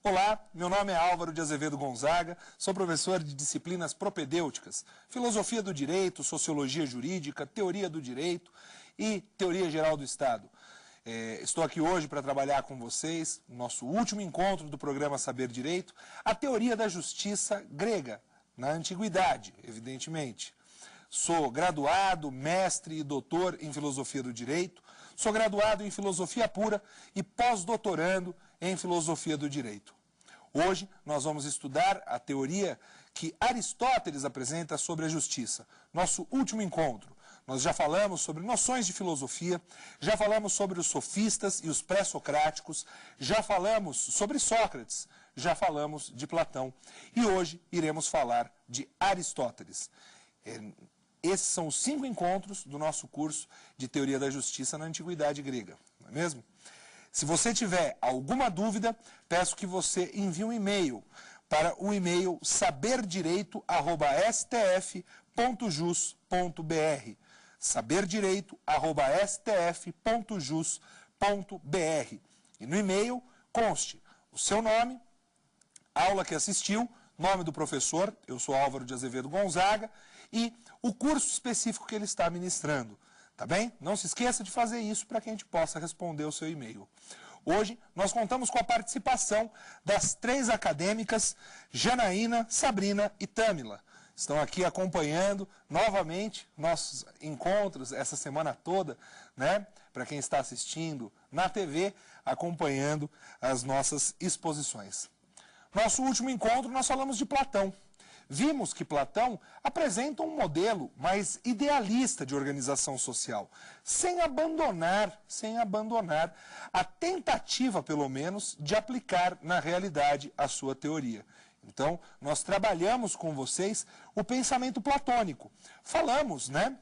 Olá, meu nome é Álvaro de Azevedo Gonzaga, sou professor de disciplinas propedêuticas, filosofia do direito, sociologia jurídica, teoria do direito e teoria geral do Estado. Estou aqui hoje para trabalhar com vocês, no nosso último encontro do programa Saber Direito, a teoria da justiça grega, na antiguidade, evidentemente. Sou graduado, mestre e doutor em filosofia do direito, sou graduado em filosofia pura e pós-doutorando em filosofia do direito. Hoje nós vamos estudar a teoria que Aristóteles apresenta sobre a justiça. Nosso último encontro. Nós já falamos sobre noções de filosofia, já falamos sobre os sofistas e os pré-socráticos, já falamos sobre Sócrates, já falamos de Platão e hoje iremos falar de Aristóteles. Esses são os 5 encontros do nosso curso de Teoria da Justiça na Antiguidade Grega, não é mesmo? Se você tiver alguma dúvida, peço que você envie um e-mail para o e-mail saberdireito@stf.jus.br saberdireito@stf.jus.br e no e-mail conste o seu nome, aula que assistiu, nome do professor, eu sou Álvaro de Azevedo Gonzaga, e o curso específico que ele está ministrando. Tá bem? Não se esqueça de fazer isso para que a gente possa responder o seu e-mail. Hoje nós contamos com a participação das 3 acadêmicas, Janaína, Sabrina e Tâmila. Estão aqui acompanhando novamente nossos encontros essa semana toda, né? Para quem está assistindo na TV, acompanhando as nossas exposições. Nosso último encontro nós falamos de Platão. Vimos que Platão apresenta um modelo mais idealista de organização social, sem abandonar a tentativa, pelo menos, de aplicar na realidade a sua teoria. Então, nós trabalhamos com vocês o pensamento platônico. Falamos, né,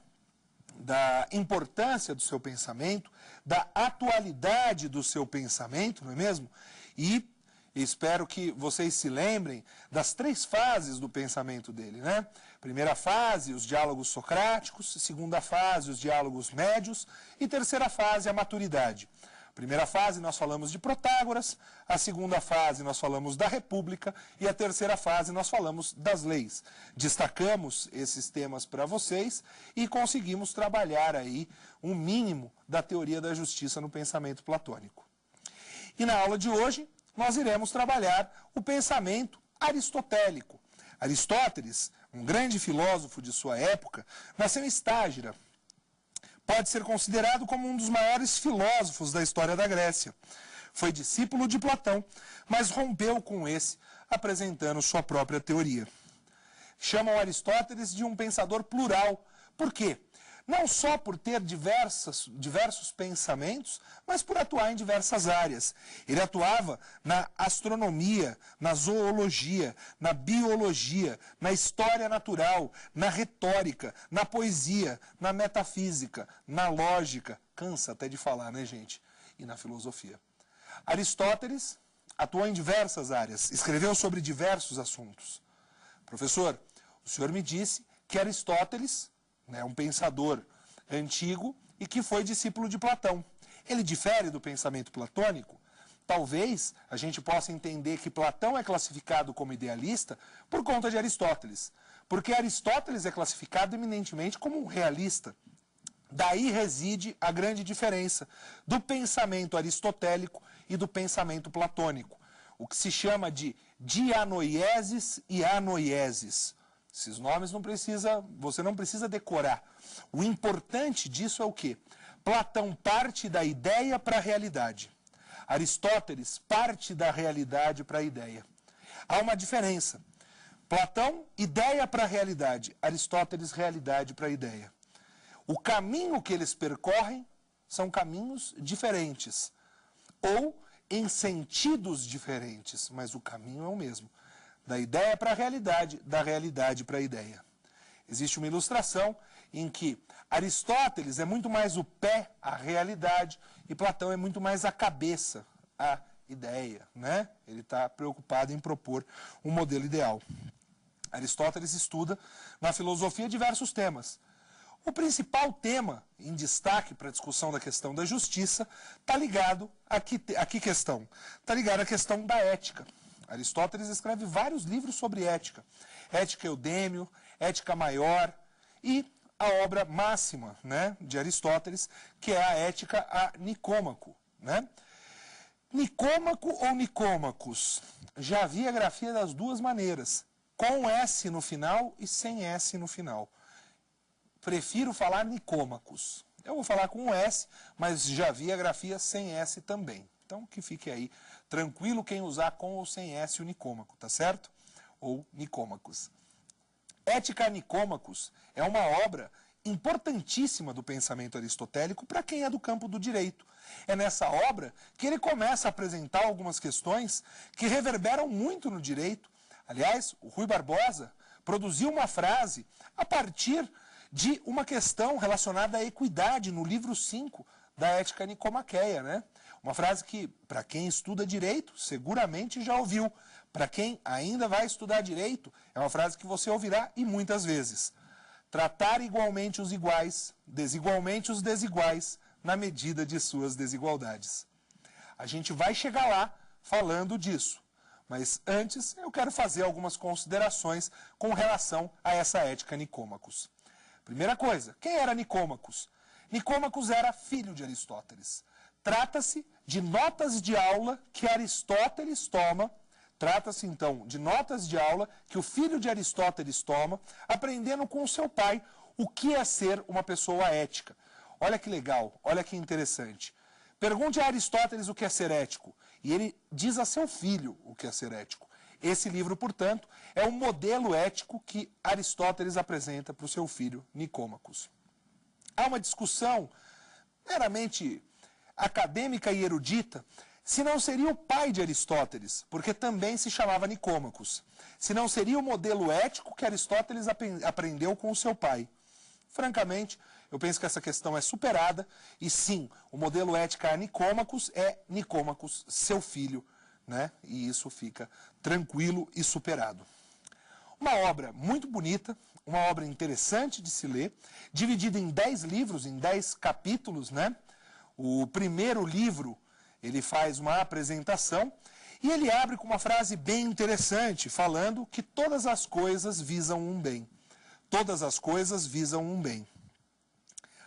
da importância do seu pensamento, da atualidade do seu pensamento, não é mesmo? E espero que vocês se lembrem das 3 fases do pensamento dele, né? Primeira fase, os diálogos socráticos. Segunda fase, os diálogos médios. E terceira fase, a maturidade. Primeira fase, nós falamos de Protágoras. A segunda fase, nós falamos da República. E a terceira fase, nós falamos das leis. Destacamos esses temas para vocês e conseguimos trabalhar aí um mínimo da teoria da justiça no pensamento platônico. E na aula de hoje, nós iremos trabalhar o pensamento aristotélico. Aristóteles, um grande filósofo de sua época, nasceu em Estágira. Pode ser considerado como um dos maiores filósofos da história da Grécia. Foi discípulo de Platão, mas rompeu com esse, apresentando sua própria teoria. Chamam Aristóteles de um pensador plural. Por quê? Não só por ter diversos pensamentos, mas por atuar em diversas áreas. Ele atuava na astronomia, na zoologia, na biologia, na história natural, na retórica, na poesia, na metafísica, na lógica, cansa até de falar, né, gente? E na filosofia. Aristóteles atuou em diversas áreas, escreveu sobre diversos assuntos. Professor, o senhor me disse que Aristóteles é um pensador antigo e que foi discípulo de Platão. Ele difere do pensamento platônico? Talvez a gente possa entender que Platão é classificado como idealista por conta de Aristóteles, porque Aristóteles é classificado eminentemente como um realista. Daí reside a grande diferença do pensamento aristotélico e do pensamento platônico, o que se chama de dianoieses e anoieses. Esses nomes você não precisa decorar. O importante disso é o quê? Platão parte da ideia para a realidade. Aristóteles parte da realidade para a ideia. Há uma diferença. Platão, ideia para a realidade. Aristóteles, realidade para a ideia. O caminho que eles percorrem são caminhos diferentes. Ou em sentidos diferentes, mas o caminho é o mesmo. Da ideia para a realidade, da realidade para a ideia. Existe uma ilustração em que Aristóteles é muito mais o pé, a realidade, e Platão é muito mais a cabeça, a ideia, né? Ele está preocupado em propor um modelo ideal. Aristóteles estuda na filosofia diversos temas. O principal tema em destaque para a discussão da questão da justiça está ligado a que questão? Está ligado à questão da ética. Aristóteles escreve vários livros sobre ética. Ética Eudêmio, Ética Maior e a obra máxima, né, de Aristóteles, que é a Ética a Nicômaco. Né? Nicômaco ou Nicômacos? Já havia grafia das duas maneiras, com S no final e sem S no final. Prefiro falar Nicômacos. Eu vou falar com um S, mas já havia grafia sem S também. Então, que fique aí tranquilo quem usar com ou sem S o Nicômaco, tá certo? Ou Nicômacos. Ética a Nicômacos é uma obra importantíssima do pensamento aristotélico para quem é do campo do direito. É nessa obra que ele começa a apresentar algumas questões que reverberam muito no direito. Aliás, o Rui Barbosa produziu uma frase a partir de uma questão relacionada à equidade no livro 5 da Ética Nicomaqueia, né? Uma frase que, para quem estuda direito, seguramente já ouviu. Para quem ainda vai estudar direito, é uma frase que você ouvirá e muitas vezes. Tratar igualmente os iguais, desigualmente os desiguais, na medida de suas desigualdades. A gente vai chegar lá falando disso. Mas antes, eu quero fazer algumas considerações com relação a essa Ética Nicômacos. Primeira coisa, quem era Nicômacos? Nicômacos era filho de Aristóteles. Trata-se de notas de aula que Aristóteles toma. Trata-se, então, de notas de aula que o filho de Aristóteles toma, aprendendo com seu pai o que é ser uma pessoa ética. Olha que legal, olha que interessante. Pergunte a Aristóteles o que é ser ético, e ele diz a seu filho o que é ser ético. Esse livro, portanto, é um modelo ético que Aristóteles apresenta para o seu filho Nicômacos. Há uma discussão meramente acadêmica e erudita se não seria o pai de Aristóteles, porque também se chamava Nicômacos. Se não seria o modelo ético que Aristóteles aprendeu com o seu pai. Francamente, eu penso que essa questão é superada, e sim, o modelo ético a Nicômacos é Nicômacos, seu filho, né? E isso fica tranquilo e superado. Uma obra muito bonita, uma obra interessante de se ler, dividida em 10 livros, em 10 capítulos, né? O primeiro livro, ele faz uma apresentação e ele abre com uma frase bem interessante, falando que todas as coisas visam um bem. Todas as coisas visam um bem.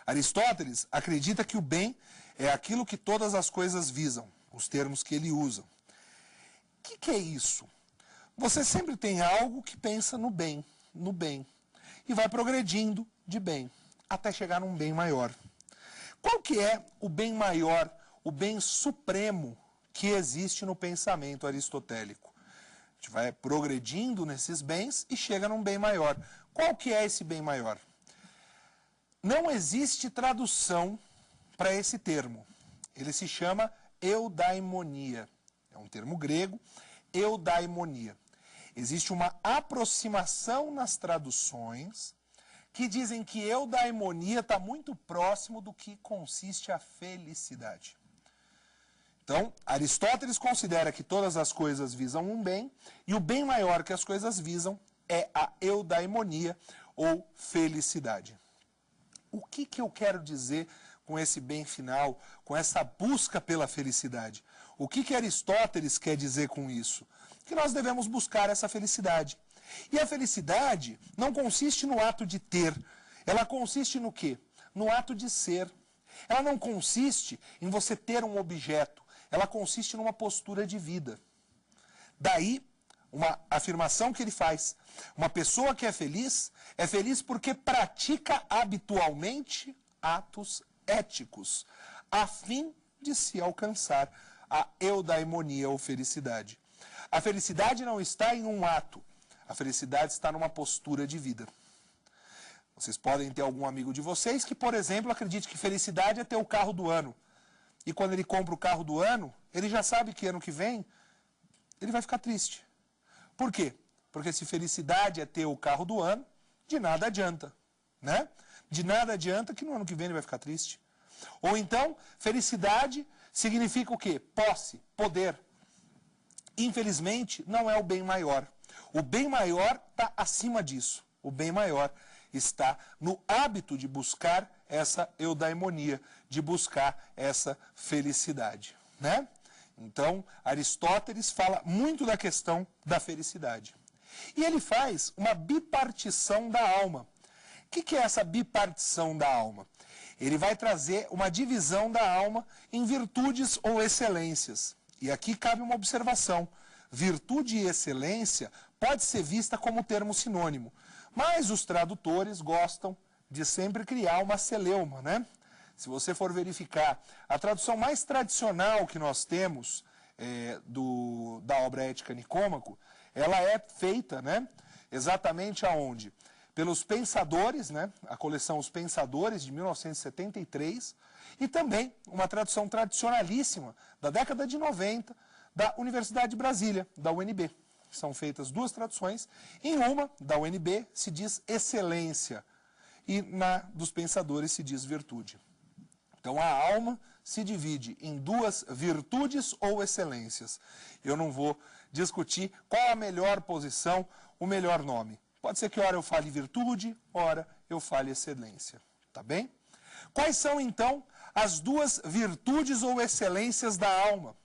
Aristóteles acredita que o bem é aquilo que todas as coisas visam, os termos que ele usa. O que é isso? Você sempre tem algo que pensa no bem, e vai progredindo de bem, até chegar num bem maior. Qual que é o bem maior, o bem supremo que existe no pensamento aristotélico? A gente vai progredindo nesses bens e chega num bem maior. Qual que é esse bem maior? Não existe tradução para esse termo. Ele se chama eudaimonia. É um termo grego, eudaimonia. Existe uma aproximação nas traduções que dizem que eudaimonia está muito próximo do que consiste a felicidade. Então, Aristóteles considera que todas as coisas visam um bem, e o bem maior que as coisas visam é a eudaimonia, ou felicidade. O que eu quero dizer com esse bem final, com essa busca pela felicidade? O que Aristóteles quer dizer com isso? Que nós devemos buscar essa felicidade. E a felicidade não consiste no ato de ter, ela consiste no quê? No ato de ser. Ela não consiste em você ter um objeto, ela consiste numa postura de vida. Daí, uma afirmação que ele faz. Uma pessoa que é feliz porque pratica habitualmente atos éticos, a fim de se alcançar a eudaimonia ou felicidade. A felicidade não está em um ato, a felicidade está numa postura de vida. Vocês podem ter algum amigo de vocês que, por exemplo, acredite que felicidade é ter o carro do ano. E quando ele compra o carro do ano, ele já sabe que ano que vem ele vai ficar triste. Por quê? Porque se felicidade é ter o carro do ano, de nada adianta, né? De nada adianta que no ano que vem ele vai ficar triste. Ou então, felicidade significa o quê? Posse, poder. Infelizmente, não é o bem maior. O bem maior está acima disso. O bem maior está no hábito de buscar essa eudaimonia, de buscar essa felicidade, né? Então, Aristóteles fala muito da questão da felicidade. E ele faz uma bipartição da alma. O que é essa bipartição da alma? Ele vai trazer uma divisão da alma em virtudes ou excelências. E aqui cabe uma observação. Virtude e excelência pode ser vista como termo sinônimo, mas os tradutores gostam de sempre criar uma celeuma, né? Se você for verificar, a tradução mais tradicional que nós temos da obra Ética Nicômaco, ela é feita, né, exatamente aonde? Pelos Pensadores, né, a coleção Os Pensadores, de 1973, e também uma tradução tradicionalíssima da década de 90, da Universidade de Brasília, da UNB. São feitas duas traduções. Em uma, da UNB, se diz excelência, e na dos Pensadores se diz virtude. Então, a alma se divide em duas virtudes ou excelências. Eu não vou discutir qual a melhor posição, o melhor nome. Pode ser que ora eu fale virtude, ora eu fale excelência. Tá bem? Quais são, então, as duas virtudes ou excelências da alma?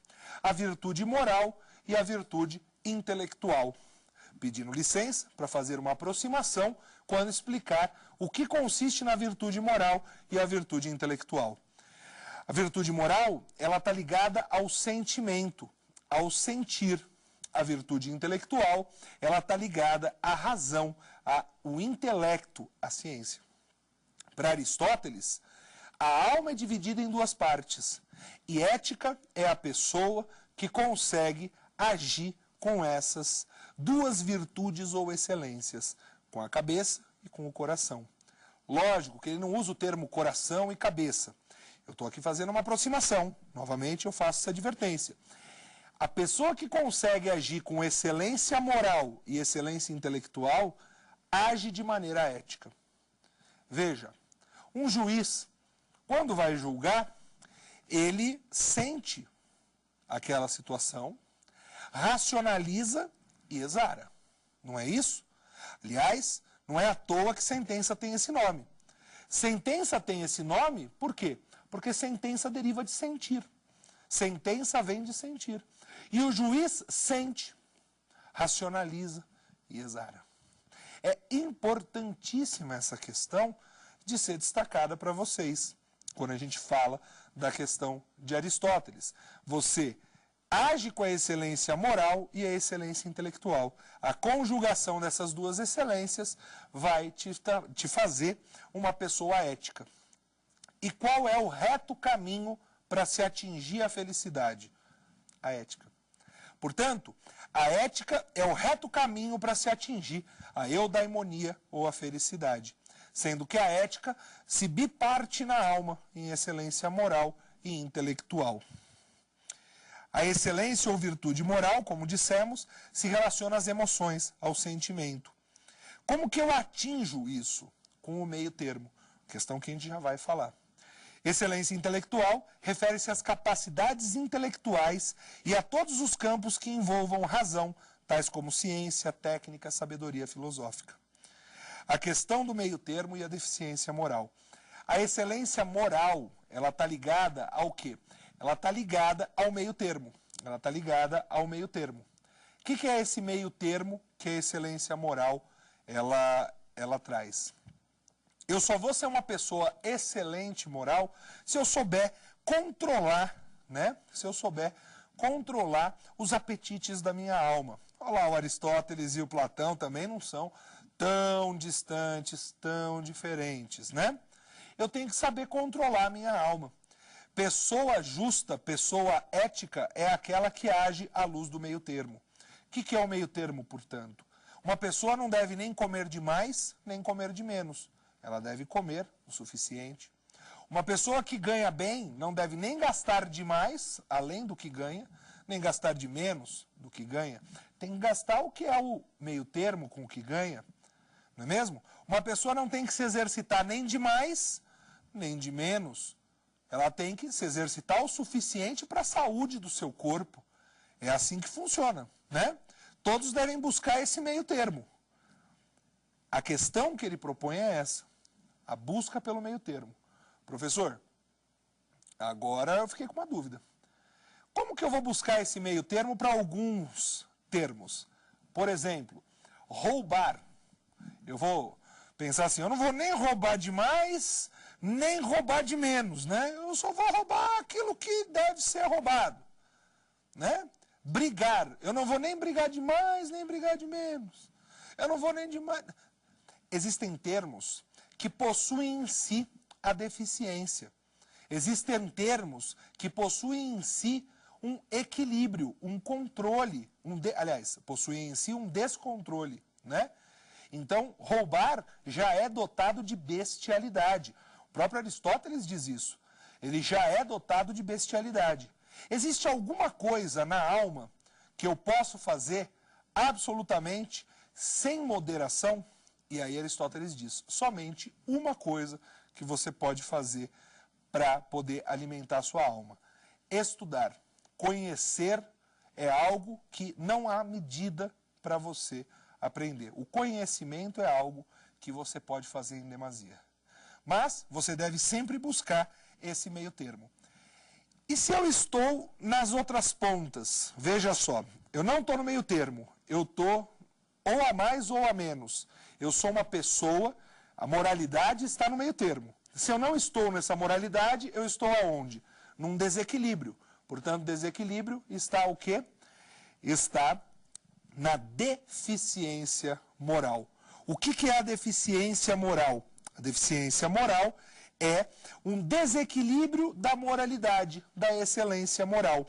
A virtude moral e a virtude intelectual. Pedindo licença para fazer uma aproximação quando explicar o que consiste na virtude moral e a virtude intelectual. A virtude moral, ela está ligada ao sentimento, ao sentir. A virtude intelectual, ela está ligada à razão, ao intelecto, à ciência. Para Aristóteles, a alma é dividida em duas partes. E ética é a pessoa que consegue agir com essas duas virtudes ou excelências, com a cabeça e com o coração. Lógico que ele não usa o termo coração e cabeça. Eu estou aqui fazendo uma aproximação. Novamente, eu faço essa advertência. A pessoa que consegue agir com excelência moral e excelência intelectual, age de maneira ética. Veja, um juiz, quando vai julgar, ele sente aquela situação, racionaliza e exara. Não é isso? Aliás, não é à toa que sentença tem esse nome. Sentença tem esse nome, por quê? Porque sentença deriva de sentir. Sentença vem de sentir. E o juiz sente, racionaliza e exara. É importantíssima essa questão de ser destacada para vocês, quando a gente fala da questão de Aristóteles. Você age com a excelência moral e a excelência intelectual. A conjugação dessas duas excelências vai te fazer uma pessoa ética. E qual é o reto caminho para se atingir a felicidade? A ética. Portanto, a ética é o reto caminho para se atingir a eudaimonia ou a felicidade, sendo que a ética se biparte na alma em excelência moral e intelectual. A excelência ou virtude moral, como dissemos, se relaciona às emoções, ao sentimento. Como que eu atinjo isso? Com o meio termo, questão que a gente já vai falar. Excelência intelectual refere-se às capacidades intelectuais e a todos os campos que envolvam razão, tais como ciência, técnica, sabedoria filosófica. A questão do meio termo e a deficiência moral. A excelência moral, ela está ligada ao quê? Ela está ligada ao meio termo. Ela está ligada ao meio termo. O que é esse meio termo que a excelência moral ela traz? Eu só vou ser uma pessoa excelente moral se eu souber controlar, né? Se eu souber controlar os apetites da minha alma. Olha lá, o Aristóteles e o Platão também não são tão distantes, tão diferentes, né? Eu tenho que saber controlar a minha alma. Pessoa justa, pessoa ética, é aquela que age à luz do meio termo. O que é o meio termo, portanto? Uma pessoa não deve nem comer demais, nem comer de menos. Ela deve comer o suficiente. Uma pessoa que ganha bem não deve nem gastar demais, além do que ganha, nem gastar de menos do que ganha. Tem que gastar o que é o meio termo com o que ganha. Não é mesmo? Uma pessoa não tem que se exercitar nem de mais, nem de menos. Ela tem que se exercitar o suficiente para a saúde do seu corpo. É assim que funciona, né? Todos devem buscar esse meio termo. A questão que ele propõe é essa, a busca pelo meio termo. Professor, agora eu fiquei com uma dúvida. Como que eu vou buscar esse meio termo para alguns termos? Por exemplo, roubar. Eu vou pensar assim, eu não vou nem roubar demais, nem roubar de menos, né? Eu só vou roubar aquilo que deve ser roubado, né? Brigar. Eu não vou nem brigar demais, nem brigar de menos. Eu não vou nem demais. Existem termos que possuem em si a deficiência. Existem termos que possuem em si um equilíbrio, um controle, aliás, possuem em si um descontrole, né? Então, roubar já é dotado de bestialidade. O próprio Aristóteles diz isso. Ele já é dotado de bestialidade. Existe alguma coisa na alma que eu posso fazer absolutamente sem moderação? E aí Aristóteles diz, somente uma coisa que você pode fazer para poder alimentar a sua alma. Estudar. Conhecer é algo que não há medida para você aprender. O conhecimento é algo que você pode fazer em demasia. Mas você deve sempre buscar esse meio termo. E se eu estou nas outras pontas? Veja só, eu não estou no meio termo, eu estou ou a mais ou a menos. Eu sou uma pessoa, a moralidade está no meio termo. Se eu não estou nessa moralidade, eu estou aonde? Num desequilíbrio. Portanto, desequilíbrio está o quê? Está na deficiência moral. O que é a deficiência moral? A deficiência moral é um desequilíbrio da moralidade, da excelência moral.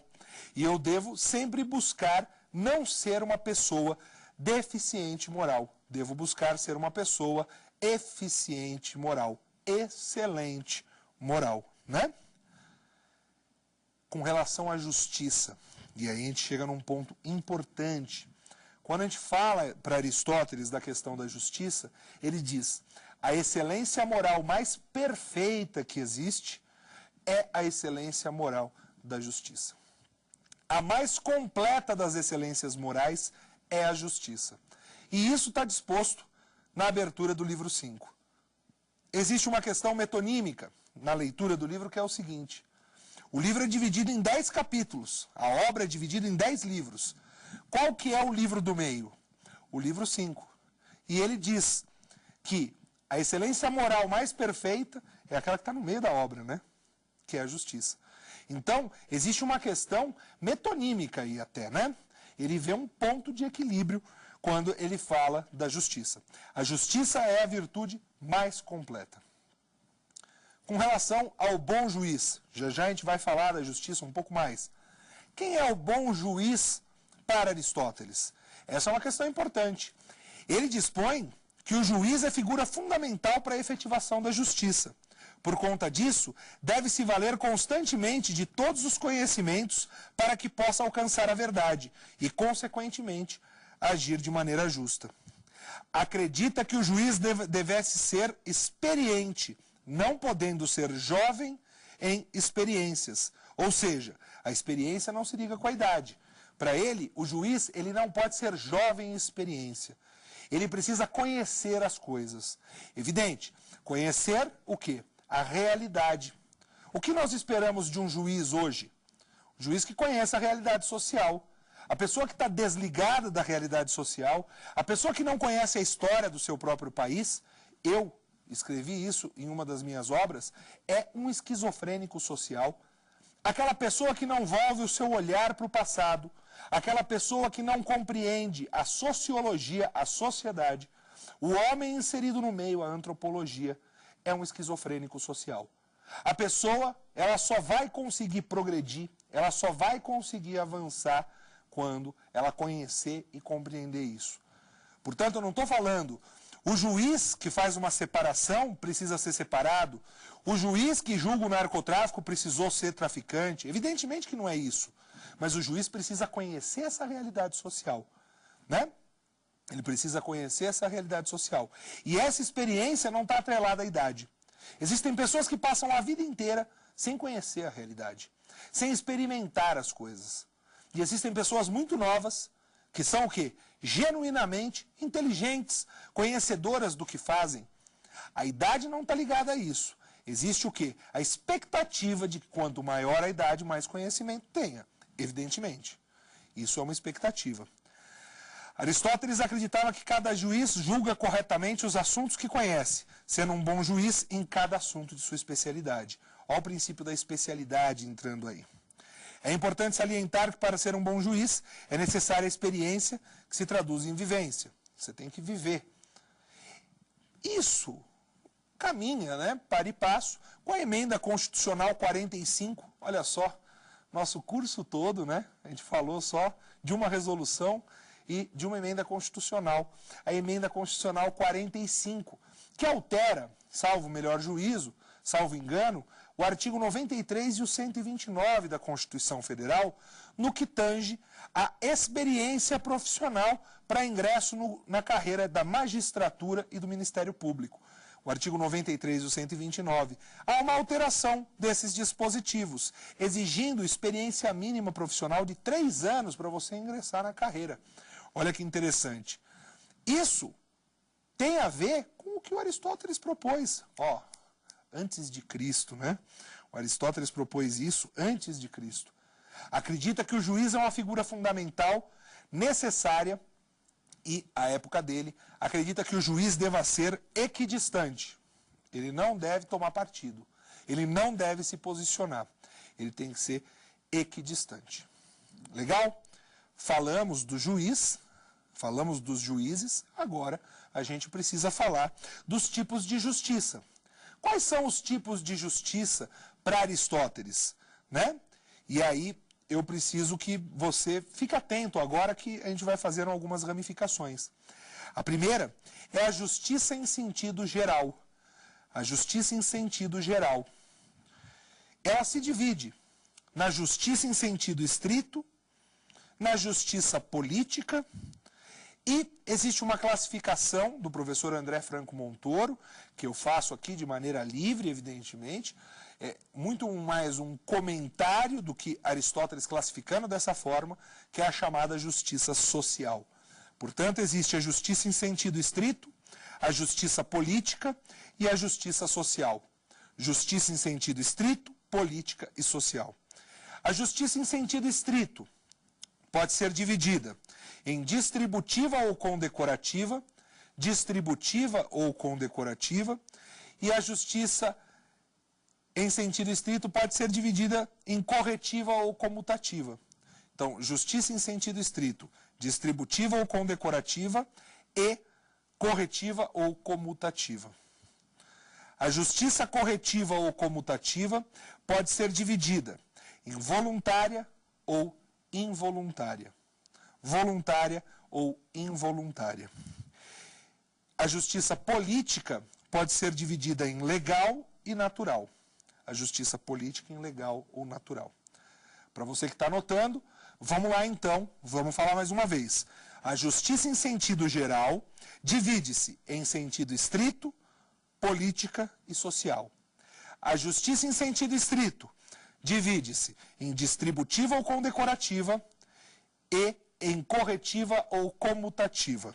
E eu devo sempre buscar não ser uma pessoa deficiente moral. Devo buscar ser uma pessoa eficiente moral, excelente moral, né? Com relação à justiça, e aí a gente chega num ponto importante. Quando a gente fala para Aristóteles da questão da justiça, ele diz, a excelência moral mais perfeita que existe é a excelência moral da justiça. A mais completa das excelências morais é a justiça. E isso está disposto na abertura do livro 5. Existe uma questão metonímica na leitura do livro que é o seguinte. O livro é dividido em 10 capítulos. A obra é dividida em 10 livros. Qual que é o livro do meio? O livro 5. E ele diz que a excelência moral mais perfeita é aquela que está no meio da obra, né? Que é a justiça. Então, existe uma questão metonímica aí até, né? Ele vê um ponto de equilíbrio quando ele fala da justiça. A justiça é a virtude mais completa. Com relação ao bom juiz, já a gente vai falar da justiça um pouco mais. Quem é o bom juiz para Aristóteles? Essa é uma questão importante. Ele dispõe que o juiz é figura fundamental para a efetivação da justiça. Por conta disso, deve-se valer constantemente de todos os conhecimentos para que possa alcançar a verdade e, consequentemente, agir de maneira justa. Acredita que o juiz devesse ser experiente, não podendo ser jovem em experiências. Ou seja, a experiência não se liga com a idade. Para ele, o juiz ele não pode ser jovem em experiência. Ele precisa conhecer as coisas. Evidente, conhecer o quê? A realidade. O que nós esperamos de um juiz hoje? Um juiz que conhece a realidade social. A pessoa que está desligada da realidade social, a pessoa que não conhece a história do seu próprio país, eu escrevi isso em uma das minhas obras, é um esquizofrênico social. Aquela pessoa que não volve o seu olhar para o passado, aquela pessoa que não compreende a sociologia, a sociedade, o homem inserido no meio, a antropologia, é um esquizofrênico social. A pessoa, ela só vai conseguir progredir, ela só vai conseguir avançar quando ela conhecer e compreender isso. Portanto, eu não estou falando, o juiz que faz uma separação precisa ser separado, o juiz que julga o narcotráfico precisou ser traficante. Evidentemente que não é isso, mas o juiz precisa conhecer essa realidade social, né? Ele precisa conhecer essa realidade social. E essa experiência não está atrelada à idade. Existem pessoas que passam a vida inteira sem conhecer a realidade, sem experimentar as coisas. E existem pessoas muito novas, que são o quê? Genuinamente inteligentes, conhecedoras do que fazem. A idade não está ligada a isso. Existe o quê? A expectativa de que quanto maior a idade, mais conhecimento tenha. Evidentemente. Isso é uma expectativa. Aristóteles acreditava que cada juiz julga corretamente os assuntos que conhece, sendo um bom juiz em cada assunto de sua especialidade. Olha o princípio da especialidade entrando aí. É importante salientar que para ser um bom juiz é necessária a experiência que se traduz em vivência. Você tem que viver. Isso caminha, né, para e passo, com a emenda constitucional 45. Olha só, nosso curso todo, né, a gente falou só de uma resolução e de uma emenda constitucional. A emenda constitucional 45, que altera, salvo melhor juízo, salvo engano, o artigo 93 e o 129 da Constituição Federal, no que tange a experiência profissional para ingresso na carreira da magistratura e do Ministério Público. O artigo 93 e o 129. Há uma alteração desses dispositivos, exigindo experiência mínima profissional de 3 anos para você ingressar na carreira. Olha que interessante. Isso tem a ver com o que o Aristóteles propôs. Ó, antes de Cristo, né? O Aristóteles propôs isso antes de Cristo. Acredita que o juiz é uma figura fundamental, necessária, e, à época dele, acredita que o juiz deva ser equidistante. Ele não deve tomar partido. Ele não deve se posicionar. Ele tem que ser equidistante. Legal? Falamos do juiz, falamos dos juízes, agora a gente precisa falar dos tipos de justiça. Quais são os tipos de justiça para Aristóteles, né? E aí eu preciso que você fique atento agora que a gente vai fazer algumas ramificações. A primeira é a justiça em sentido geral. A justiça em sentido geral. Ela se divide na justiça em sentido estrito, na justiça política, e existe uma classificação do professor André Franco Montoro, que eu faço aqui de maneira livre, evidentemente, é muito mais um comentário do que Aristóteles classificando dessa forma, que é a chamada justiça social. Portanto, existe a justiça em sentido estrito, a justiça política e a justiça social. Justiça em sentido estrito, política e social. A justiça em sentido estrito pode ser dividida em distributiva ou condecorativa, distributiva ou condecorativa, e a justiça em sentido estrito pode ser dividida em corretiva ou comutativa. Então, justiça em sentido estrito, distributiva ou condecorativa e corretiva ou comutativa. A justiça corretiva ou comutativa pode ser dividida em voluntária ou involuntária. Voluntária ou involuntária. A justiça política pode ser dividida em legal e natural. A justiça política em legal ou natural. Para você que está anotando, vamos lá então, vamos falar mais uma vez. A justiça em sentido geral divide-se em sentido estrito, política e social. A justiça em sentido estrito divide-se em distributiva ou condecorativa e em corretiva ou comutativa.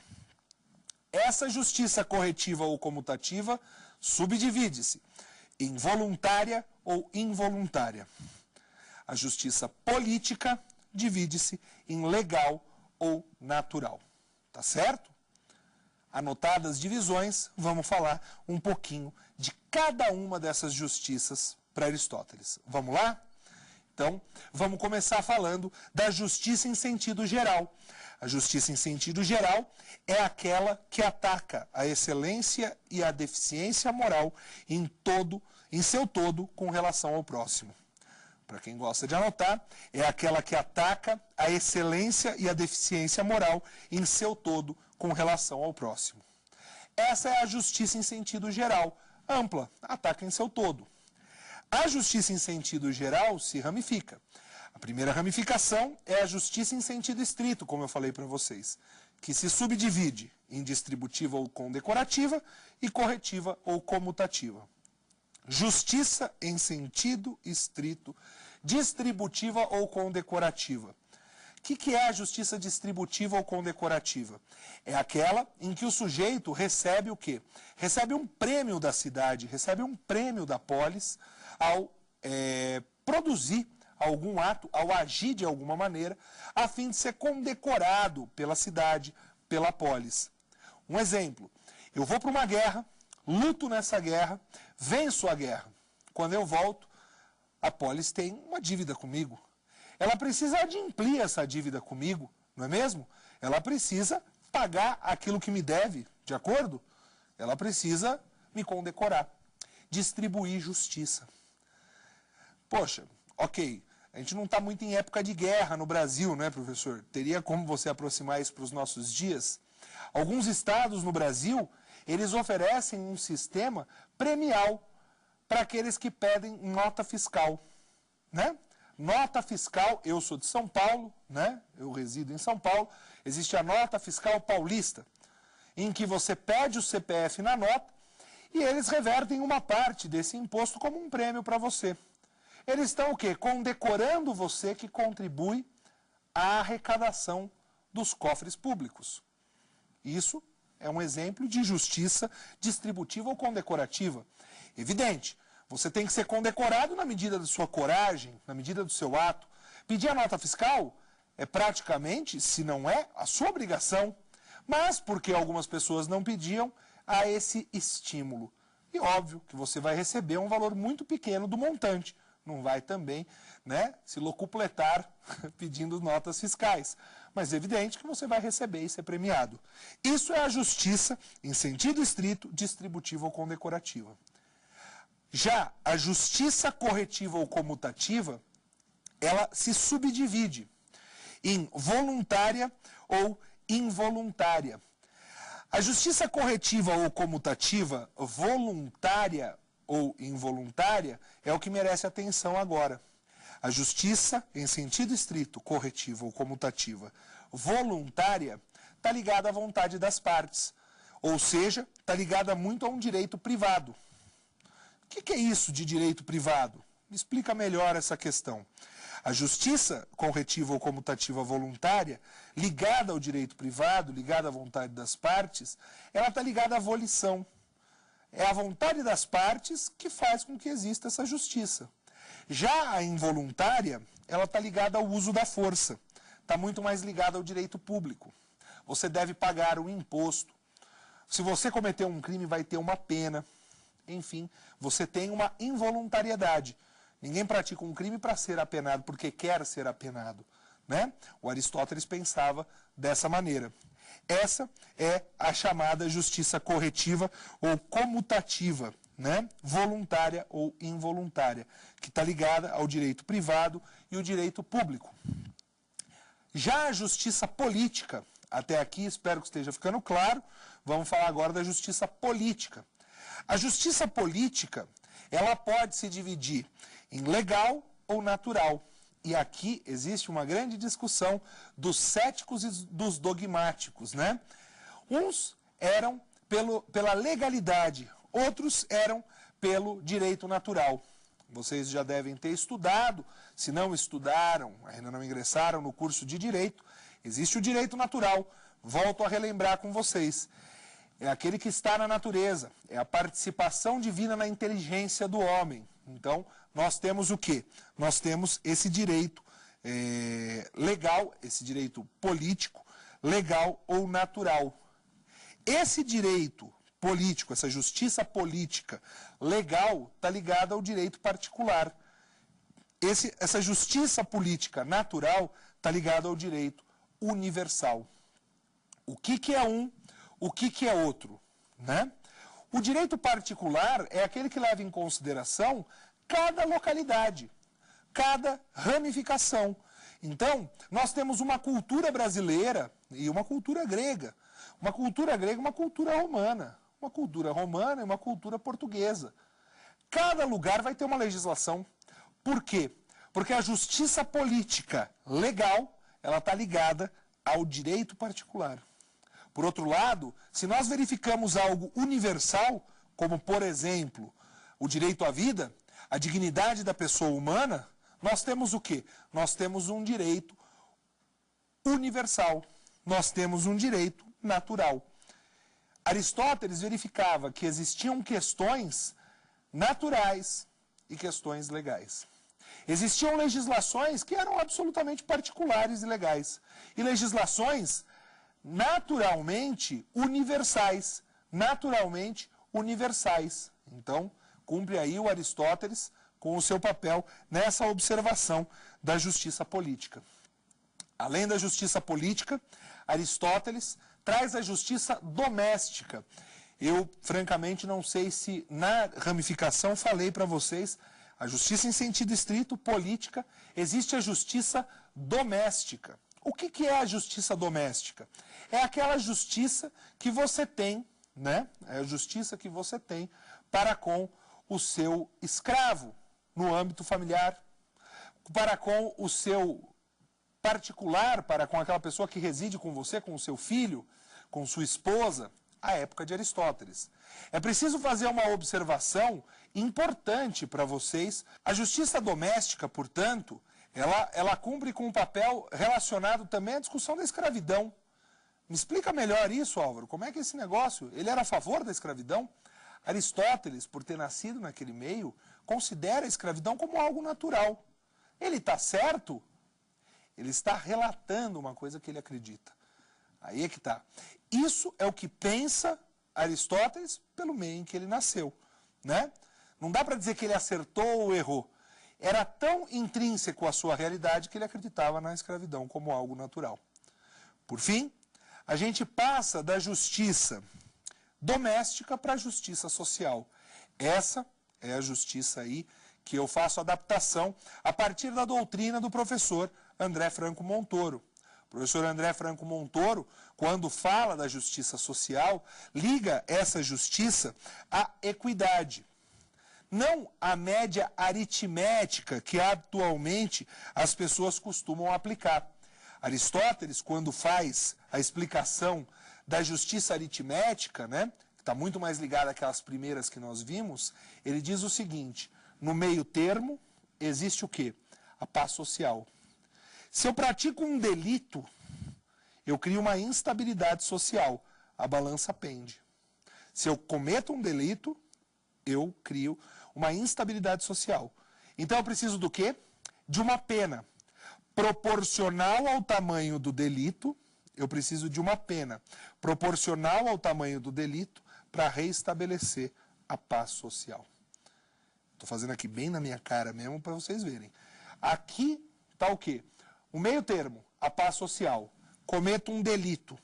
Essa justiça corretiva ou comutativa subdivide-se em voluntária ou involuntária. A justiça política divide-se em legal ou natural. Tá certo? Anotadas as divisões, vamos falar um pouquinho de cada uma dessas justiças para Aristóteles. Vamos lá? Então, vamos começar falando da justiça em sentido geral. A justiça em sentido geral é aquela que ataca a excelência e a deficiência moral em seu todo com relação ao próximo. Para quem gosta de anotar, é aquela que ataca a excelência e a deficiência moral em seu todo com relação ao próximo. Essa é a justiça em sentido geral, ampla, ataca em seu todo. A justiça em sentido geral se ramifica. A primeira ramificação é a justiça em sentido estrito, como eu falei para vocês, que se subdivide em distributiva ou condecorativa e corretiva ou comutativa. Justiça em sentido estrito, distributiva ou condecorativa. O que é a justiça distributiva ou condecorativa? É aquela em que o sujeito recebe o quê? Recebe um prêmio da cidade, recebe um prêmio da polis ao produzir algum ato, ao agir de alguma maneira, a fim de ser condecorado pela cidade, pela polis. Um exemplo, eu vou para uma guerra, luto nessa guerra, venço a guerra. Quando eu volto, a polis tem uma dívida comigo. Ela precisa adimplir essa dívida comigo, não é mesmo? Ela precisa pagar aquilo que me deve, de acordo? Ela precisa me condecorar, distribuir justiça. Poxa, ok, a gente não está muito em época de guerra no Brasil, né, professor? Teria como você aproximar isso para os nossos dias? Alguns estados no Brasil, eles oferecem um sistema premial para aqueles que pedem nota fiscal, né? Nota fiscal, eu sou de São Paulo, né? Eu resido em São Paulo, existe a nota fiscal paulista, em que você pede o CPF na nota e eles revertem uma parte desse imposto como um prêmio para você. Eles estão o quê? Condecorando você que contribui à arrecadação dos cofres públicos. Isso é um exemplo de justiça distributiva ou condecorativa. Evidente, você tem que ser condecorado na medida da sua coragem, na medida do seu ato. Pedir a nota fiscal é praticamente, se não é, a sua obrigação. Mas, porque algumas pessoas não pediam, há esse estímulo. E óbvio que você vai receber um valor muito pequeno do montante. Não vai também, né, se locupletar pedindo notas fiscais. Mas é evidente que você vai receber e ser premiado. Isso é a justiça, em sentido estrito, distributiva ou condecorativa. Já a justiça corretiva ou comutativa, ela se subdivide em voluntária ou involuntária. A justiça corretiva ou comutativa, voluntária ou involuntária, é o que merece atenção agora. A justiça, em sentido estrito, corretiva ou comutativa, voluntária, está ligada à vontade das partes. Ou seja, está ligada muito a um direito privado. O que é isso de direito privado? Me explica melhor essa questão. A justiça corretiva ou comutativa voluntária, ligada ao direito privado, ligada à vontade das partes, ela está ligada à volição. É a vontade das partes que faz com que exista essa justiça. Já a involuntária, ela está ligada ao uso da força. Está muito mais ligada ao direito público. Você deve pagar o imposto. Se você cometer um crime, vai ter uma pena. Enfim, você tem uma involuntariedade. Ninguém pratica um crime para ser apenado, porque quer ser apenado, né? O Aristóteles pensava dessa maneira. Essa é a chamada justiça corretiva ou comutativa, né? Voluntária ou involuntária, que está ligada ao direito privado e o direito público. Já a justiça política, até aqui espero que esteja ficando claro, vamos falar agora da justiça política. A justiça política, ela pode se dividir em legal ou natural. E aqui existe uma grande discussão dos céticos e dos dogmáticos, né? Uns eram pela legalidade, outros eram pelo direito natural. Vocês já devem ter estudado, se não estudaram, ainda não ingressaram no curso de Direito, existe o direito natural. Volto a relembrar com vocês. É aquele que está na natureza, é a participação divina na inteligência do homem. Então, nós temos o quê? Nós temos esse direito legal, esse direito político, legal ou natural. Esse direito político, essa justiça política legal, está ligada ao direito particular. Essa justiça política natural está ligada ao direito universal. O que é um? O que é outro, né? O direito particular é aquele que leva em consideração cada localidade, cada ramificação. Então, nós temos uma cultura brasileira e uma cultura grega. Uma cultura grega e uma cultura romana. Uma cultura romana e uma cultura portuguesa. Cada lugar vai ter uma legislação. Por quê? Porque a justiça política legal, ela está ligada ao direito particular. Por outro lado, se nós verificamos algo universal, como, por exemplo, o direito à vida, a dignidade da pessoa humana, nós temos o quê? Nós temos um direito universal. Nós temos um direito natural. Aristóteles verificava que existiam questões naturais e questões legais. Existiam legislações que eram absolutamente particulares e legais. E legislações naturalmente universais. Naturalmente universais. Então, cumpre aí o Aristóteles com o seu papel nessa observação da justiça política. Além da justiça política, Aristóteles traz a justiça doméstica. Eu, francamente, não sei se na ramificação falei para vocês, a justiça em sentido estrito, política, existe a justiça doméstica. O que é a justiça doméstica? É aquela justiça que você tem, né? É a justiça que você tem para com o seu escravo no âmbito familiar, para com o seu particular, para com aquela pessoa que reside com você, com o seu filho, com sua esposa, à época de Aristóteles. É preciso fazer uma observação importante para vocês. A justiça doméstica, portanto, ela cumpre com um papel relacionado também à discussão da escravidão. Me explica melhor isso, Álvaro. Como é que esse negócio, ele era a favor da escravidão? Aristóteles, por ter nascido naquele meio, considera a escravidão como algo natural. Ele está certo? Ele está relatando uma coisa que ele acredita. Aí é que está. Isso é o que pensa Aristóteles pelo meio em que ele nasceu, né? Não dá para dizer que ele acertou ou errou. Era tão intrínseco à sua realidade que ele acreditava na escravidão como algo natural. Por fim, a gente passa da justiça doméstica para a justiça social. Essa é a justiça aí que eu faço adaptação a partir da doutrina do professor André Franco Montoro. O professor André Franco Montoro, quando fala da justiça social, liga essa justiça à equidade. Não à média aritmética que atualmente as pessoas costumam aplicar. Aristóteles, quando faz a explicação da justiça aritmética, né, que está muito mais ligada àquelas primeiras que nós vimos, ele diz o seguinte: no meio termo existe o quê? A paz social. Se eu pratico um delito, eu crio uma instabilidade social. A balança pende. Se eu cometo um delito, eu crio uma instabilidade social. Então eu preciso do quê? De uma pena proporcional ao tamanho do delito. Eu preciso de uma pena proporcional ao tamanho do delito para reestabelecer a paz social. Estou fazendo aqui bem na minha cara mesmo para vocês verem. Aqui está o quê? O meio termo, a paz social. Cometo um delito,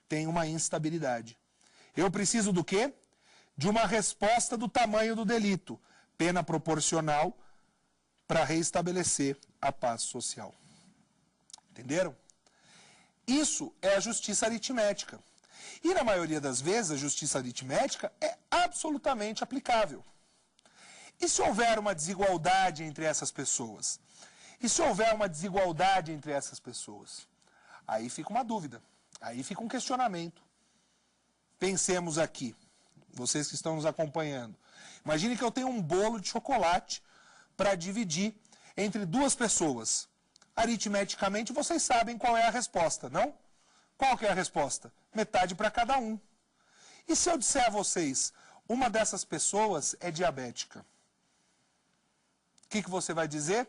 tem uma instabilidade. Eu preciso do quê? De uma resposta do tamanho do delito. Pena proporcional para reestabelecer a paz social. Entenderam? Isso é a justiça aritmética. E na maioria das vezes a justiça aritmética é absolutamente aplicável. E se houver uma desigualdade entre essas pessoas? E se houver uma desigualdade entre essas pessoas? Aí fica uma dúvida, aí fica um questionamento. Pensemos aqui, vocês que estão nos acompanhando. Imagine que eu tenho um bolo de chocolate para dividir entre duas pessoas. Aritmeticamente, vocês sabem qual é a resposta, não? Qual que é a resposta? Metade para cada um. E se eu disser a vocês, uma dessas pessoas é diabética? O que você vai dizer?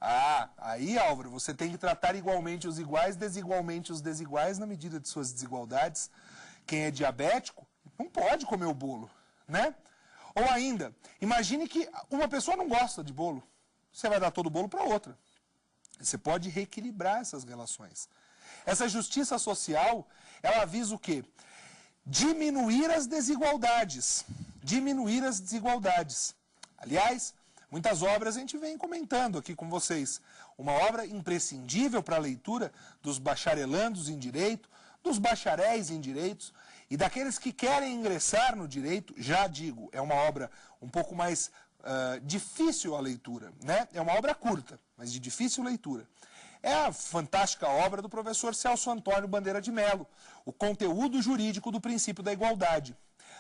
Ah, aí, Álvaro, você tem que tratar igualmente os iguais, desigualmente os desiguais na medida de suas desigualdades. Quem é diabético não pode comer o bolo, né? Ou ainda, imagine que uma pessoa não gosta de bolo. Você vai dar todo o bolo para outra. Você pode reequilibrar essas relações. Essa justiça social, ela visa o quê? Diminuir as desigualdades. Diminuir as desigualdades. Aliás, muitas obras a gente vem comentando aqui com vocês. Uma obra imprescindível para a leitura dos bacharelandos em direito, dos bacharéis em direitos e daqueles que querem ingressar no direito, já digo, é uma obra um pouco mais difícil a leitura, né? É uma obra curta, mas de difícil leitura. É a fantástica obra do professor Celso Antônio Bandeira de Mello, O Conteúdo Jurídico do Princípio da Igualdade.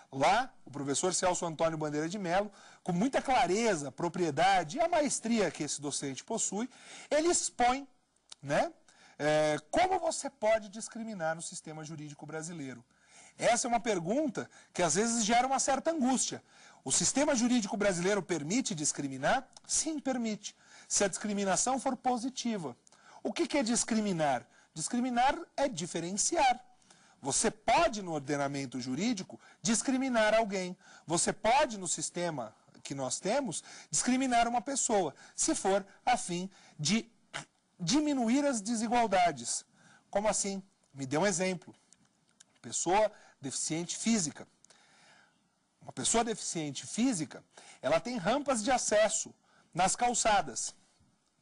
Lá, o professor Celso Antônio Bandeira de Mello, com muita clareza, propriedade e a maestria que esse docente possui, ele expõe, né, como você pode discriminar no sistema jurídico brasileiro. Essa é uma pergunta que às vezes gera uma certa angústia. O sistema jurídico brasileiro permite discriminar? Sim, permite. se a discriminação for positiva. O que é discriminar? Discriminar é diferenciar. Você pode, no ordenamento jurídico, discriminar alguém. Você pode, no sistema que nós temos, discriminar uma pessoa, se for a fim de diminuir as desigualdades. Como assim? Me dê um exemplo. Pessoa deficiente física. Uma pessoa deficiente física, ela tem rampas de acesso nas calçadas.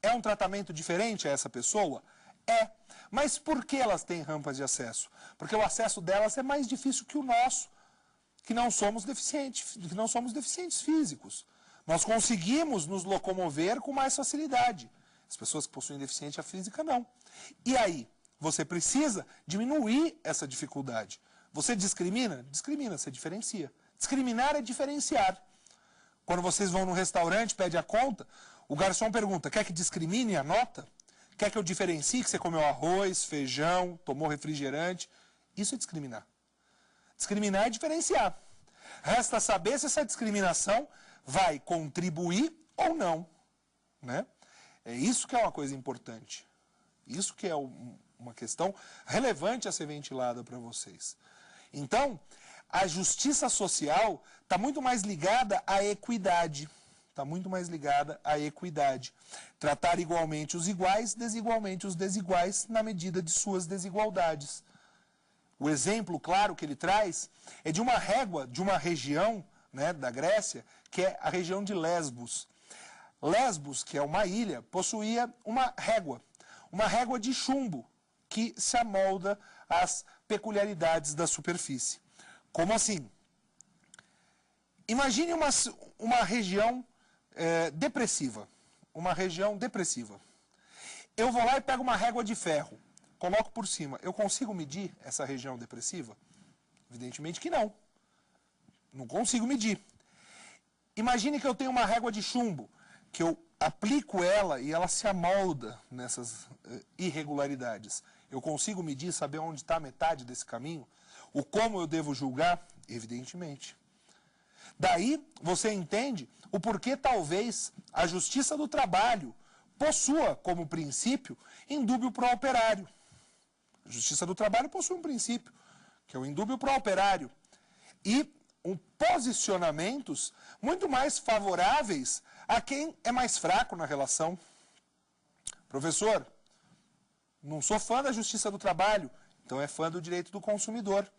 É um tratamento diferente a essa pessoa? É. Mas por que elas têm rampas de acesso? Porque o acesso delas é mais difícil que o nosso, que não somos deficientes físicos. Nós conseguimos nos locomover com mais facilidade. As pessoas que possuem deficiência física, não. E aí? Você precisa diminuir essa dificuldade. Você discrimina? Discrimina, você diferencia. Discriminar é diferenciar. Quando vocês vão no restaurante, pede a conta, o garçom pergunta, quer que discrimine a nota? Quer que eu diferencie que você comeu arroz, feijão, tomou refrigerante? Isso é discriminar. Discriminar é diferenciar. Resta saber se essa discriminação vai contribuir ou não. Né? É isso que é uma coisa importante. Isso que é uma questão relevante a ser ventilada para vocês. Então, a justiça social está muito mais ligada à equidade. Está muito mais ligada à equidade. Tratar igualmente os iguais, desigualmente os desiguais, na medida de suas desigualdades. O exemplo claro que ele traz é de uma régua, de uma região, né, da Grécia, que é a região de Lesbos. Lesbos, que é uma ilha, possuía uma régua de chumbo, que se amolda às peculiaridades da superfície. Como assim? Imagine uma região depressiva. Uma região depressiva. Eu vou lá e pego uma régua de ferro, coloco por cima. Eu consigo medir essa região depressiva? Evidentemente que não. Não consigo medir. Imagine que eu tenho uma régua de chumbo, que eu aplico ela e ela se amolda nessas irregularidades. Eu consigo medir, saber onde está a metade desse caminho? O como eu devo julgar? Evidentemente. Daí você entende o porquê talvez a justiça do trabalho possua como princípio indúbio pro operário. A justiça do trabalho possui um princípio, que é o indúbio pro operário. E posicionamentos muito mais favoráveis a quem é mais fraco na relação. Professor, não sou fã da justiça do trabalho, então é fã do direito do consumidor.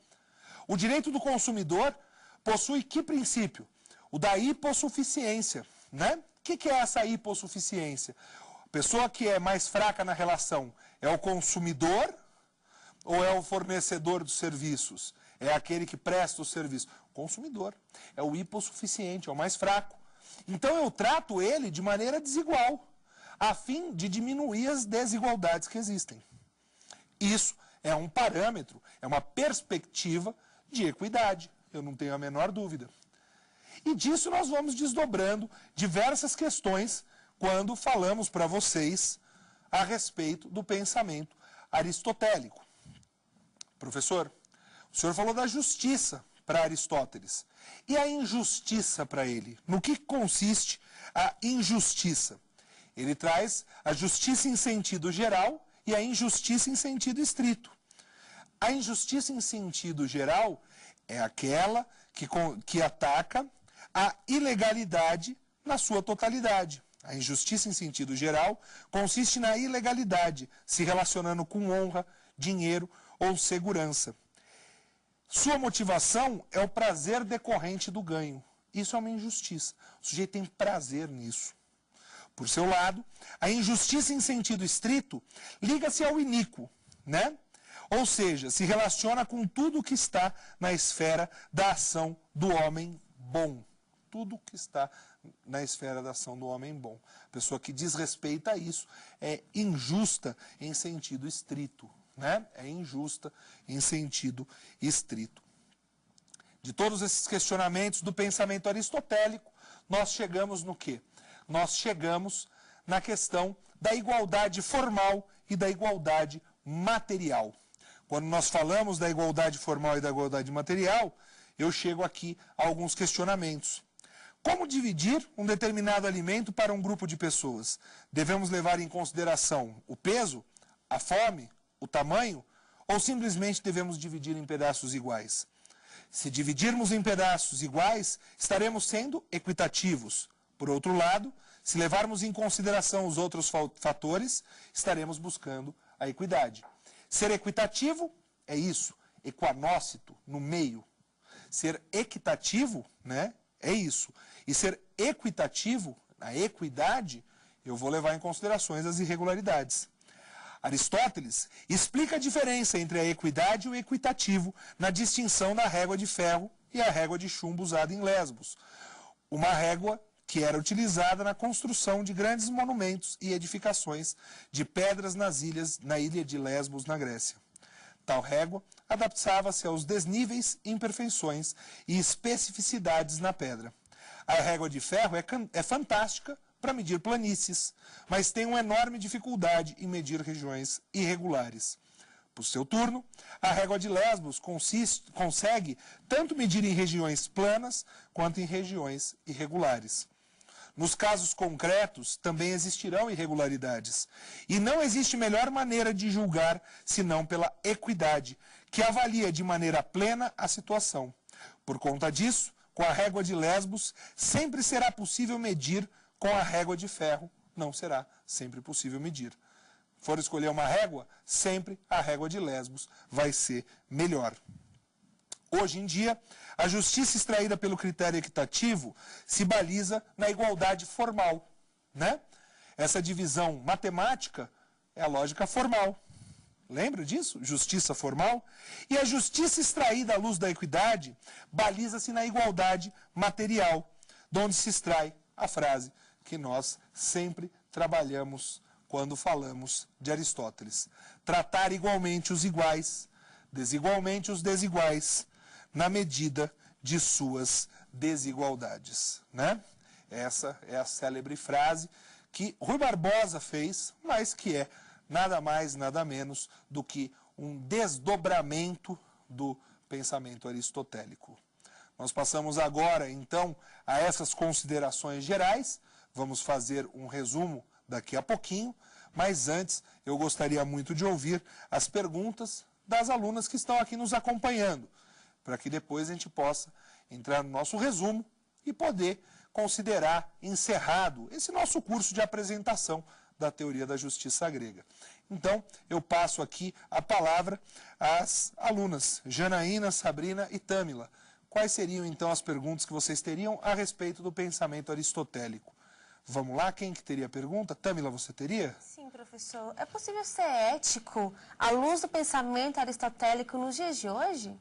O direito do consumidor possui que princípio? O da hipossuficiência, né? O que é essa hipossuficiência? A pessoa que é mais fraca na relação é o consumidor ou é o fornecedor dos serviços? É aquele que presta o serviço? Consumidor. É o hipossuficiente, é o mais fraco. Então eu trato ele de maneira desigual, a fim de diminuir as desigualdades que existem. Isso é um parâmetro, é uma perspectiva de equidade, eu não tenho a menor dúvida. E disso nós vamos desdobrando diversas questões quando falamos para vocês a respeito do pensamento aristotélico. Professor, o senhor falou da justiça para Aristóteles. E a injustiça para ele? No que consiste a injustiça? Ele traz a justiça em sentido geral e a injustiça em sentido estrito. A injustiça em sentido geral é aquela que ataca a ilegalidade na sua totalidade. A injustiça em sentido geral consiste na ilegalidade, se relacionando com honra, dinheiro ou segurança. Sua motivação é o prazer decorrente do ganho. Isso é uma injustiça. O sujeito tem prazer nisso. Por seu lado, a injustiça em sentido estrito liga-se ao iníquo, né? Ou seja, se relaciona com tudo que está na esfera da ação do homem bom. Tudo que está na esfera da ação do homem bom. A pessoa que desrespeita isso é injusta em sentido estrito, né? É injusta em sentido estrito. De todos esses questionamentos do pensamento aristotélico, nós chegamos no quê? Nós chegamos na questão da igualdade formal e da igualdade material. Quando nós falamos da igualdade formal e da igualdade material, eu chego aqui a alguns questionamentos. Como dividir um determinado alimento para um grupo de pessoas? Devemos levar em consideração o peso, a fome, o tamanho, ou simplesmente devemos dividir em pedaços iguais? Se dividirmos em pedaços iguais, estaremos sendo equitativos. Por outro lado, se levarmos em consideração os outros fatores, estaremos buscando a equidade. Ser equitativo é isso, equanócito, no meio. Ser equitativo, né, é isso. E ser equitativo, a equidade, eu vou levar em considerações as irregularidades. Aristóteles explica a diferença entre a equidade e o equitativo na distinção da régua de ferro e a régua de chumbo usada em Lesbos. Uma régua que era utilizada na construção de grandes monumentos e edificações de pedras na ilha de Lesbos, na Grécia. Tal régua adaptava-se aos desníveis, imperfeições e especificidades na pedra. A régua de ferro é fantástica para medir planícies, mas tem uma enorme dificuldade em medir regiões irregulares. Por seu turno, a régua de Lesbos consegue tanto medir em regiões planas quanto em regiões irregulares. Nos casos concretos, também existirão irregularidades. E não existe melhor maneira de julgar senão pela equidade, que avalia de maneira plena a situação. Por conta disso, com a régua de Lesbos, sempre será possível medir, com a régua de ferro, não será sempre possível medir. For escolher uma régua, sempre a régua de Lesbos vai ser melhor. Hoje em dia, a justiça extraída pelo critério equitativo se baliza na igualdade formal, né? Essa divisão matemática é a lógica formal. Lembra disso? Justiça formal. E a justiça extraída à luz da equidade baliza-se na igualdade material, de onde se extrai a frase que nós sempre trabalhamos quando falamos de Aristóteles. Tratar igualmente os iguais, desigualmente os desiguais, na medida de suas desigualdades, né? Essa é a célebre frase que Rui Barbosa fez, mas que é nada mais, nada menos do que um desdobramento do pensamento aristotélico. Nós passamos agora, então, a essas considerações gerais. Vamos fazer um resumo daqui a pouquinho, mas antes eu gostaria muito de ouvir as perguntas das alunas que estão aqui nos acompanhando, para que depois a gente possa entrar no nosso resumo e poder considerar encerrado esse nosso curso de apresentação da teoria da justiça grega. Então, eu passo aqui a palavra às alunas Janaína, Sabrina e Tâmila. Quais seriam, então, as perguntas que vocês teriam a respeito do pensamento aristotélico? Vamos lá, quem que teria pergunta? Tâmila, você teria? Sim, professor. É possível ser ético à luz do pensamento aristotélico nos dias de hoje?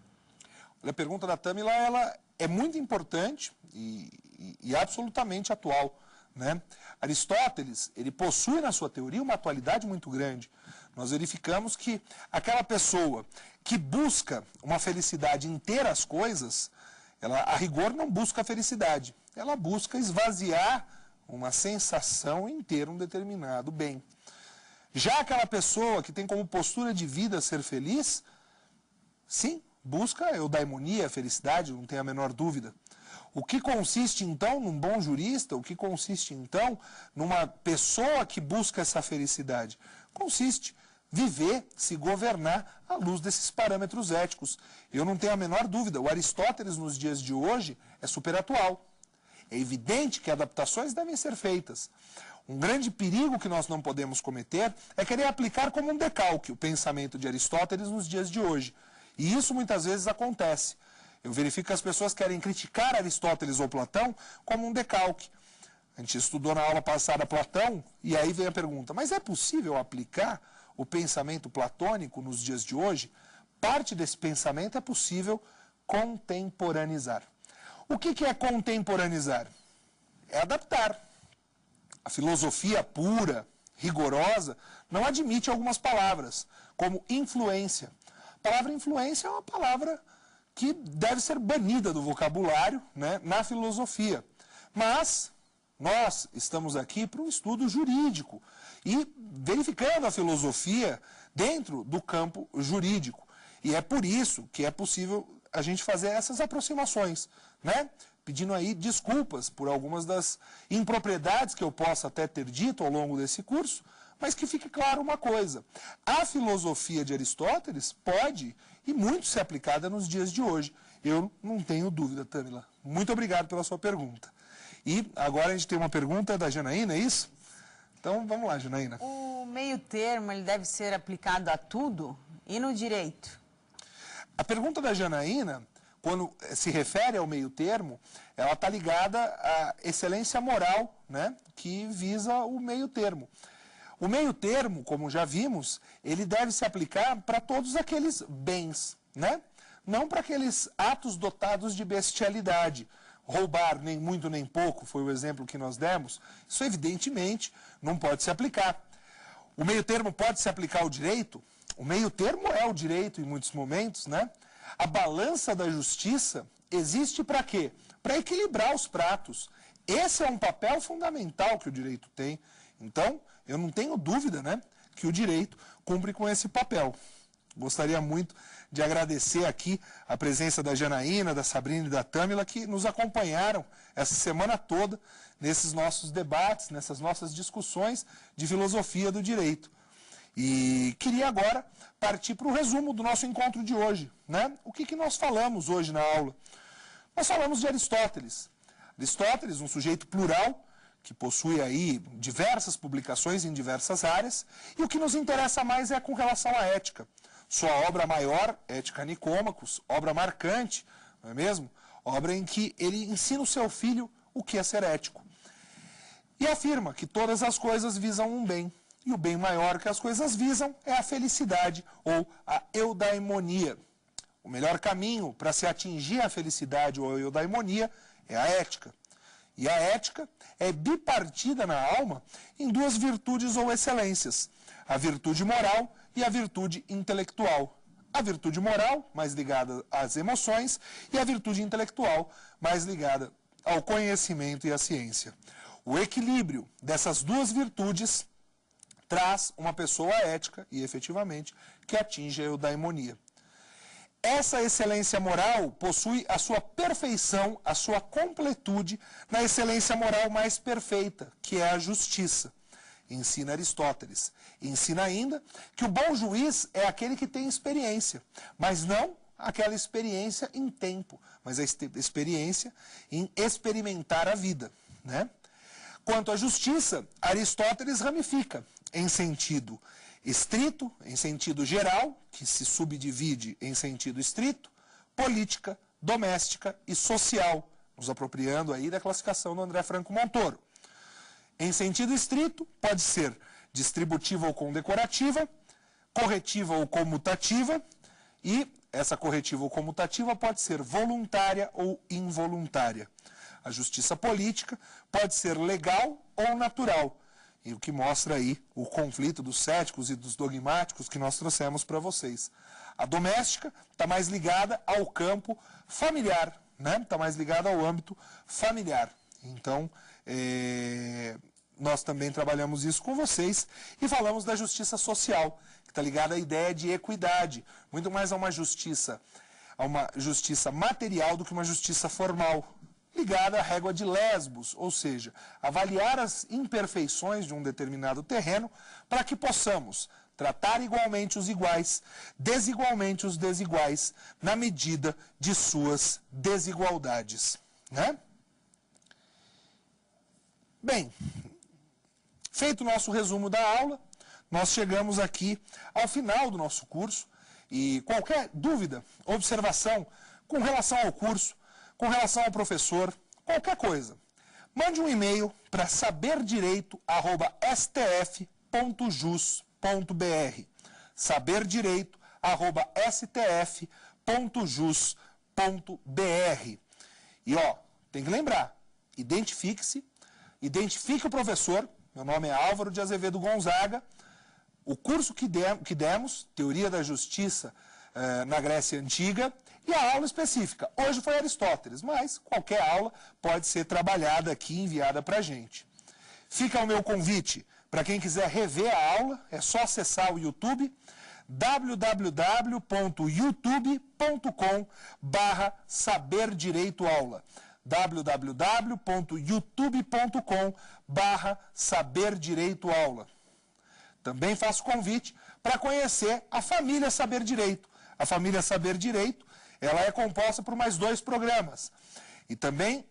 A pergunta da Tâmila, ela é muito importante e absolutamente atual, né? Aristóteles, ele possui na sua teoria uma atualidade muito grande. Nós verificamos que aquela pessoa que busca uma felicidade em ter as coisas, ela, a rigor, não busca a felicidade. Ela busca esvaziar uma sensação em ter um determinado bem. Já aquela pessoa que tem como postura de vida ser feliz, sim, busca a eudaimonia, a felicidade, não tem a menor dúvida. O que consiste, então, num bom jurista? O que consiste, então, numa pessoa que busca essa felicidade? Consiste viver, se governar à luz desses parâmetros éticos. Eu não tenho a menor dúvida, o Aristóteles, nos dias de hoje, é super atual. É evidente que adaptações devem ser feitas. Um grande perigo que nós não podemos cometer é querer aplicar como um decalque o pensamento de Aristóteles nos dias de hoje. E isso muitas vezes acontece. Eu verifico que as pessoas querem criticar Aristóteles ou Platão como um decalque. A gente estudou na aula passada Platão, e aí vem a pergunta, mas é possível aplicar o pensamento platônico nos dias de hoje? Parte desse pensamento é possível contemporaneizar. O que é contemporaneizar? É adaptar. A filosofia pura, rigorosa, não admite algumas palavras, como influência. A palavra influência é uma palavra que deve ser banida do vocabulário, né, na filosofia. Mas nós estamos aqui para um estudo jurídico e verificando a filosofia dentro do campo jurídico. E é por isso que é possível a gente fazer essas aproximações, né? pedindo aí desculpas por algumas das impropriedades que eu possa até ter dito ao longo desse curso, mas que fique claro uma coisa: a filosofia de Aristóteles pode e muito ser aplicada nos dias de hoje. Eu não tenho dúvida, Tâmila. Muito obrigado pela sua pergunta. E agora a gente tem uma pergunta da Janaína, é isso? Então vamos lá, Janaína. O meio termo ele deve ser aplicado a tudo e no direito? A pergunta da Janaína, quando se refere ao meio termo, ela está ligada à excelência moral, né, que visa o meio termo. O meio termo, como já vimos, ele deve se aplicar para todos aqueles bens, né? Não para aqueles atos dotados de bestialidade. Roubar nem muito nem pouco, foi o exemplo que nós demos, isso evidentemente não pode se aplicar. O meio termo pode se aplicar ao direito? O meio termo é o direito em muitos momentos, né? A balança da justiça existe para quê? Para equilibrar os pratos. Esse é um papel fundamental que o direito tem. Então, eu não tenho dúvida, né, que o direito cumpre com esse papel. Gostaria muito de agradecer aqui a presença da Janaína, da Sabrina e da Tâmila, que nos acompanharam essa semana toda nesses nossos debates, nessas nossas discussões de filosofia do direito. E queria agora partir para o resumo do nosso encontro de hoje, né? O que nós falamos hoje na aula? Nós falamos de Aristóteles. Aristóteles, um sujeito plural, que possui aí diversas publicações em diversas áreas, e o que nos interessa mais é com relação à ética. Sua obra maior, Ética Nicômacos, obra marcante, não é mesmo? Obra em que ele ensina o seu filho o que é ser ético. E afirma que todas as coisas visam um bem, e o bem maior que as coisas visam é a felicidade, ou a eudaimonia. O melhor caminho para se atingir a felicidade ou a eudaimonia é a ética. E a ética é bipartida na alma em duas virtudes ou excelências: a virtude moral e a virtude intelectual. A virtude moral, mais ligada às emoções, e a virtude intelectual, mais ligada ao conhecimento e à ciência. O equilíbrio dessas duas virtudes traz uma pessoa ética e, efetivamente, que atinge a eudaimonia. Essa excelência moral possui a sua perfeição, a sua completude na excelência moral mais perfeita, que é a justiça. Ensina Aristóteles. Ensina ainda que o bom juiz é aquele que tem experiência, mas não aquela experiência em tempo, mas a experiência em experimentar a vida, né? Quanto à justiça, Aristóteles ramifica em sentido estrito, em sentido geral, que se subdivide em sentido estrito, política, doméstica e social, nos apropriando aí da classificação do André Franco Montoro. Em sentido estrito, pode ser distributiva ou condecorativa, corretiva ou comutativa, e essa corretiva ou comutativa pode ser voluntária ou involuntária. A justiça política pode ser legal ou natural, e o que mostra aí o conflito dos céticos e dos dogmáticos que nós trouxemos para vocês. A doméstica está mais ligada ao campo familiar, né? Está mais ligada ao âmbito familiar. Então, nós também trabalhamos isso com vocês e falamos da justiça social, que está ligada à ideia de equidade, muito mais a uma justiça material do que uma justiça formal, ligada à régua de Lesbos, ou seja, avaliar as imperfeições de um determinado terreno para que possamos tratar igualmente os iguais, desigualmente os desiguais, na medida de suas desigualdades, né? Bem, feito o nosso resumo da aula, nós chegamos aqui ao final do nosso curso e qualquer dúvida, observação com relação ao curso, com relação ao professor, qualquer coisa, mande um e-mail para saberdireito@stf.jus.br, saberdireito@stf.jus.br. E tem que lembrar, identifique o professor. Meu nome é Álvaro de Azevedo Gonzaga. O curso que demos, Teoria da Justiça na Grécia Antiga, e a aula específica. Hoje foi Aristóteles, mas qualquer aula pode ser trabalhada aqui e enviada para a gente. Fica o meu convite para quem quiser rever a aula, é só acessar o YouTube, www.youtube.com/saberdireitoaula, www.youtube.com/saberdireitoaula. Também faço convite para conhecer a família Saber Direito. A família Saber Direito, ela é composta por mais 2 programas. E também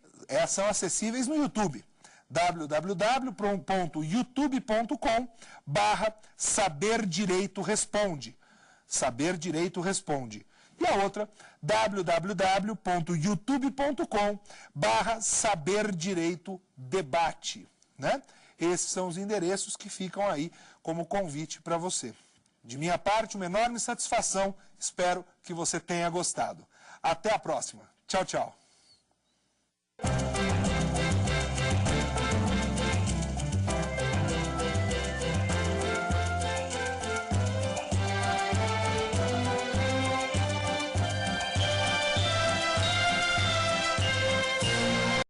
são acessíveis no YouTube. www.youtube.com/saberdireitoresponde. Saber Direito Responde. E a outra, www.youtube.com/saberdireitodebate, né? Esses são os endereços que ficam aí como convite para você. De minha parte, uma enorme satisfação. Espero que você tenha gostado. Até a próxima. Tchau, tchau.